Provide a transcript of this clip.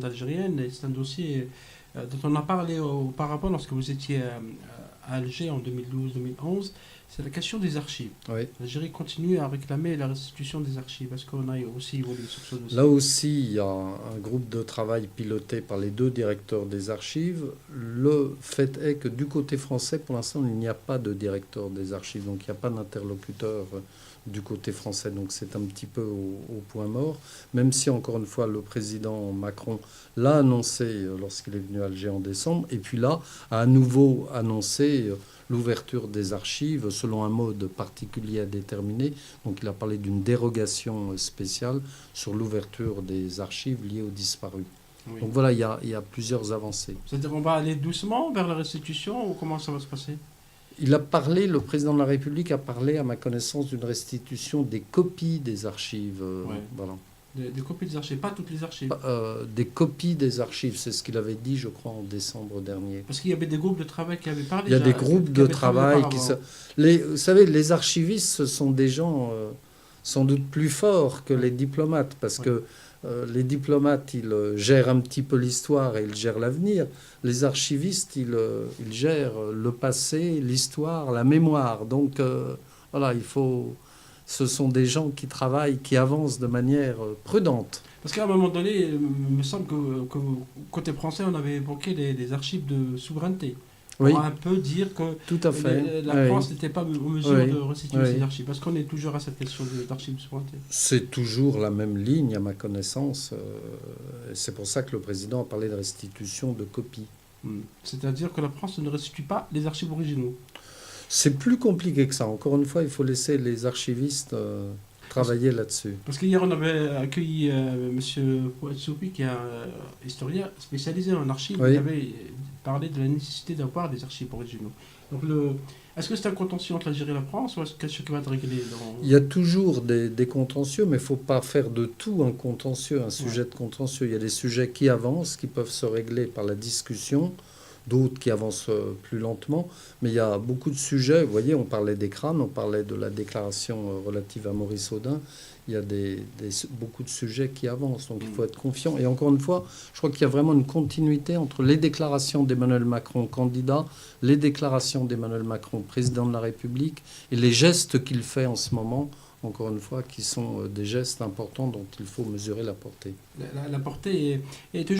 algérienne, et c'est un dossier dont on a parlé auparavant lorsque vous étiez à Alger en 2012-2011. C'est la question des archives. Oui. L'Algérie continue à réclamer la restitution des archives. Est-ce qu'on a aussi évolué sur ce dossier? Là aussi, il y a un groupe de travail piloté par les deux directeurs des archives. Le fait est que du côté français, pour l'instant, il n'y a pas de directeur des archives, donc il n'y a pas d'interlocuteur du côté français. Donc c'est un petit peu au point mort, même si, encore une fois, le président Macron l'a annoncé lorsqu'il est venu à Alger en décembre, et puis là, a à nouveau annoncé l'ouverture des archives selon un mode particulier à déterminer. Donc il a parlé d'une dérogation spéciale sur l'ouverture des archives liées aux disparus. Oui. Donc voilà, il y a plusieurs avancées. C'est-à-dire qu'on va aller doucement vers la restitution ou comment ça va se passer? Il a parlé, le président de la République a parlé, à ma connaissance, d'une restitution des copies des archives. Ouais. Voilà. Des copies des archives, pas toutes les archives. Des copies des archives, c'est ce qu'il avait dit, je crois, en décembre dernier. Parce qu'il y avait des groupes de travail qui avaient parlé. Il y a déjà, des groupes qui de avaient travaillé travail qui auparavant. vous savez, les archivistes, ce sont des gens sans doute plus forts que les diplomates, parce Ouais. que les diplomates, ils gèrent un petit peu l'histoire et ils gèrent l'avenir. Les archivistes, ils gèrent le passé, l'histoire, la mémoire. Donc voilà, ce sont des gens qui travaillent, qui avancent de manière prudente. Parce qu'à un moment donné, il me semble que côté français, on avait évoqué les archives de souveraineté. Oui, Pour un peu dire que tout à fait. la Oui. France n'était pas en mesure Oui. de restituer Oui. ses archives. Parce qu'on est toujours à cette question d'archives de souveraineté. C'est toujours la même ligne, à ma connaissance. Et c'est pour ça que le président a parlé de restitution de copies. C'est-à-dire que la France ne restitue pas les archives originaux. C'est plus compliqué que ça. Encore une fois, il faut laisser les archivistes travailler là-dessus. Parce qu'hier, on avait accueilli M. Fouad Soupi, qui est un historien spécialisé en archives. Oui. Il avait parlé de la nécessité d'avoir des archives originaux. Donc, est-ce que c'est un contentieux entre l'Algérie et la France ou est-ce que ce qui va être réglé dans... Il y a toujours des contentieux, mais il ne faut pas faire de tout un contentieux, un sujet de contentieux. Il y a des sujets qui avancent, qui peuvent se régler par la discussion, d'autres qui avancent plus lentement. Mais il y a beaucoup de sujets. Vous voyez, on parlait des crânes, on parlait de la déclaration relative à Maurice Audin. Il y a beaucoup de sujets qui avancent, donc il faut être confiant. Et encore une fois, je crois qu'il y a vraiment une continuité entre les déclarations d'Emmanuel Macron, candidat, les déclarations d'Emmanuel Macron, président de la République, et les gestes qu'il fait en ce moment, encore une fois, qui sont des gestes importants dont il faut mesurer la portée. La portée est toujours...